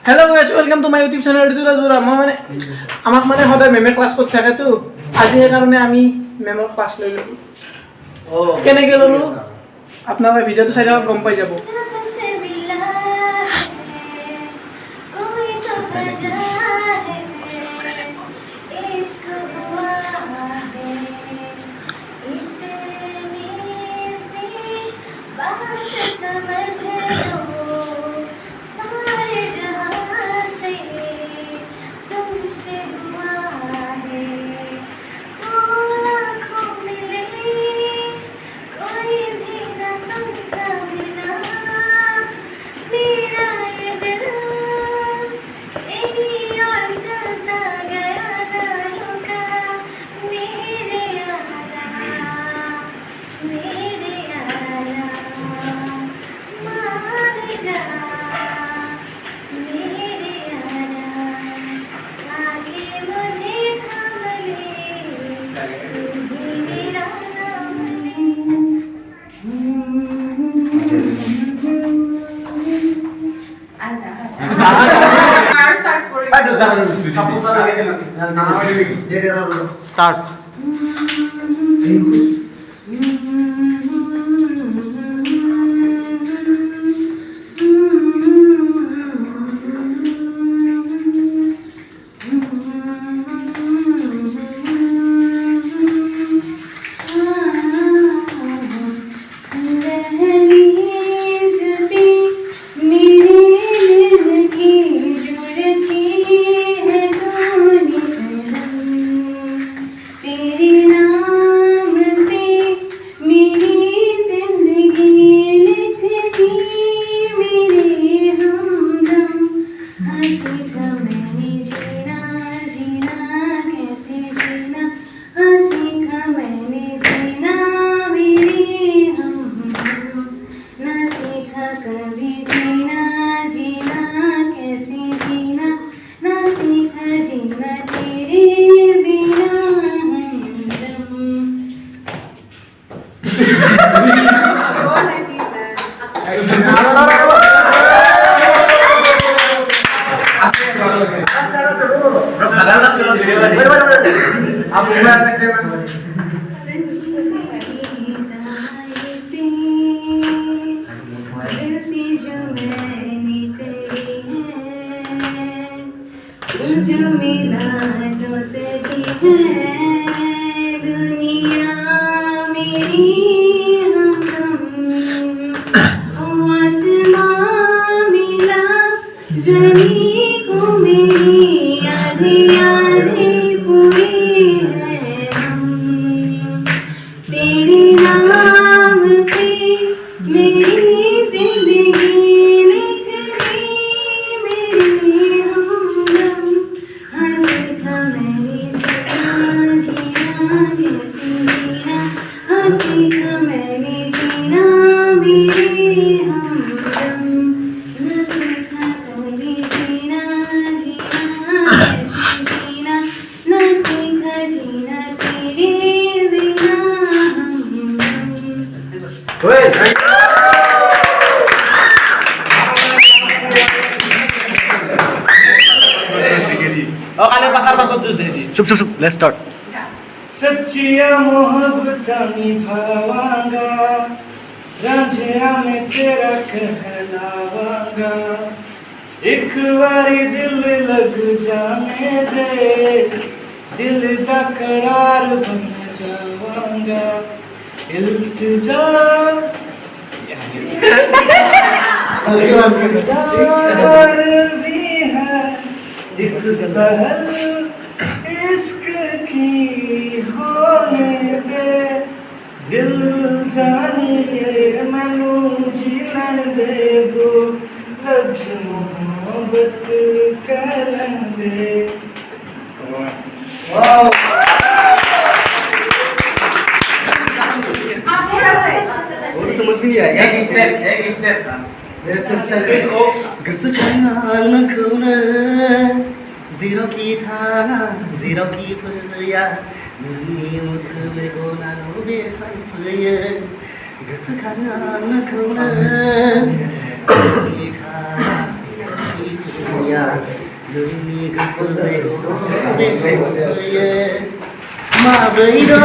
Hello guys, welcome to my YouTube channel Rituraj Baruah. মই মানে আমাক মানে সদায় মেমে ক্লাস কৰি থাকে তো আজি এই কাৰণে আমি মেমৰ ক্লাস লৈ ললো কেনেকৈ ললো আপোনালোকে ভিডিওটো চাই থাকক গম পাই যাব Start. आप आ सकते हैं जो मिला तो सजी है दुनिया मेरी आसमां मिला ज़मीं को मेरी आधी आधी पूरी है तेरे नाम पे मेरी जिंदगी लिख दी मेरी हमदम हंसी था मैंने जीना कैसे जीना हंसी था मैंने जीना मेरी हमदम हंसी था कभी जीना कैसे जीना न सीखा जीना तेरे बिना चुप चुप चुप लेट्स स्टार्ट सच्चिया मोहब्बत निभावांगा रांझिया में तेरा कहलावांगा एक बारी दिल लग जाने दे दिल दा करार बन जावांगा इल्तिजा इल्तिजार भी है एक पहल इश्क की होने दे दिल जानिए मैनू जीवन दे दो लफ्ज मोहब्बत करन दे और समझ में नहीं आया एक स्टेप जीरो की थाना जीरो की फैया नोंनि मुसुमे गनानो बेरखांफैयो गोसोखाङो आंखौनो जीरो की थाना जीरो की फैया ya Demi kesulitan Mabrayda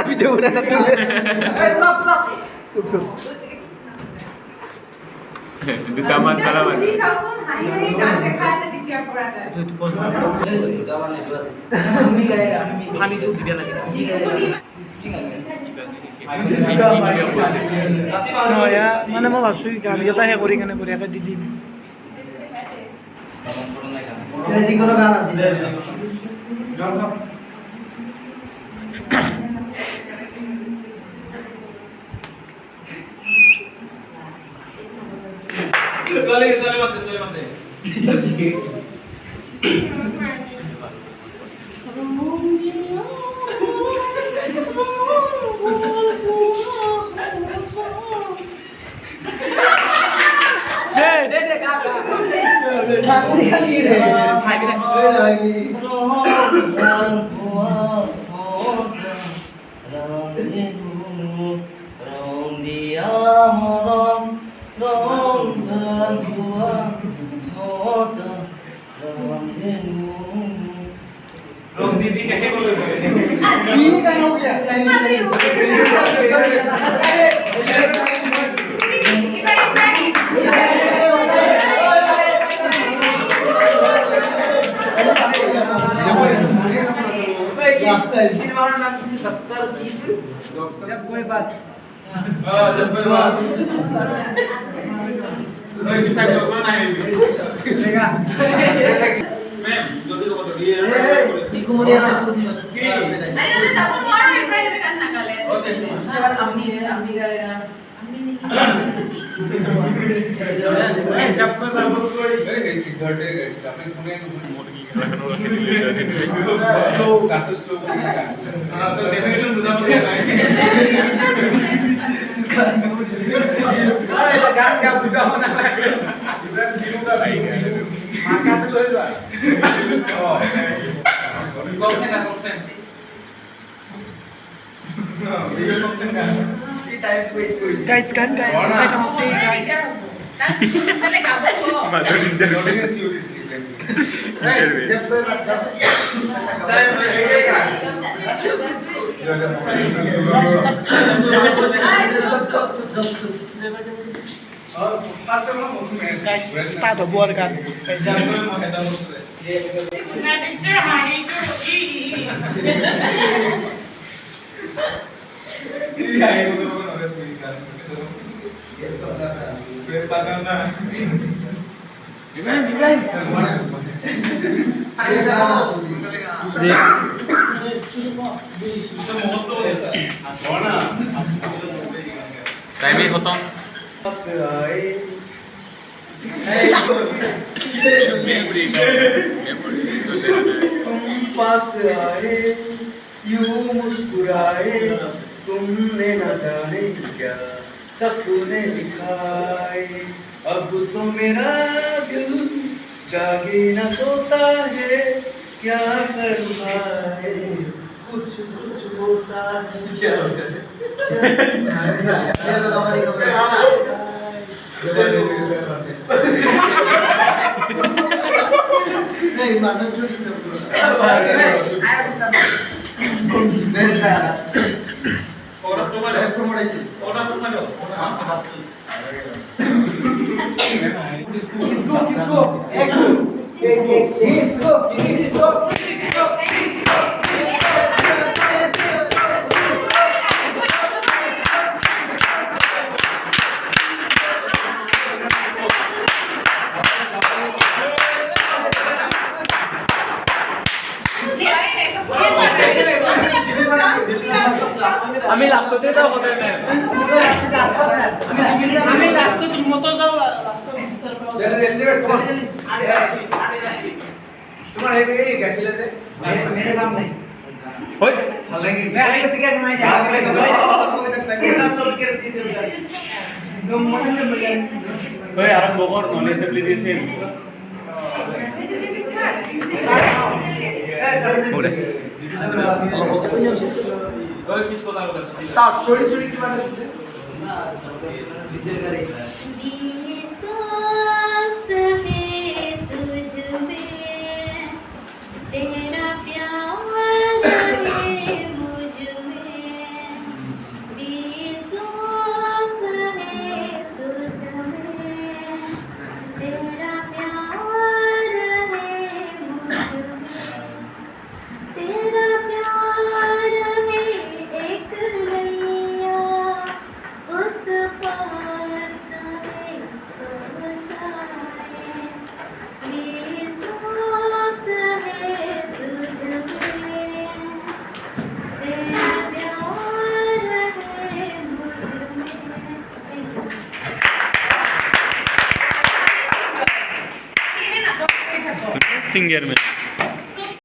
Video udah nanti. Stop. Itu tamat kalaman. Itu pause. Kami itu video lagi. No ya, mana mau ভাবছো গান এটা হে করি কেনে করি একা দিদি এই কোন গান আছে চলে মতে जब कोई बात guys kan guys saya mau play guys guys start buat kan time ही खत्म तुम पास आए यूं मुस्कुराए तुमने न जाने क्या सपने दिखाए अब तो मेरा दिल जागे न सोता है क्या करूँ हाय कुछ होता है क्या होता है नहीं माझं जो डिस्टर्ब আমি লাষ্টতে যাওঁ সদায় মেম আমি লাষ্টত ৰুমতো যাওঁ তোমাৰ এই গাইছিলে যে মেৰে নাম নাই হয় ভাল লাগে মই আগে শিকাই মই যা চল কে দিছে একদম মনে মনে হয় আরম্ভ কর নন অ্যাসেম্বলি দিয়েছে ওরে छोड़ी छोड़ी की बात है विश्वास है तुझ में तेरा प्यार है मुझ में विश्वास है तुझ में तेरा प्यार है मुझ में तेरा प्यार है एक लैया उस पार जाए तो जाए विश्वास है तुझ में तेरा प्यार है मुझ में सिंगर में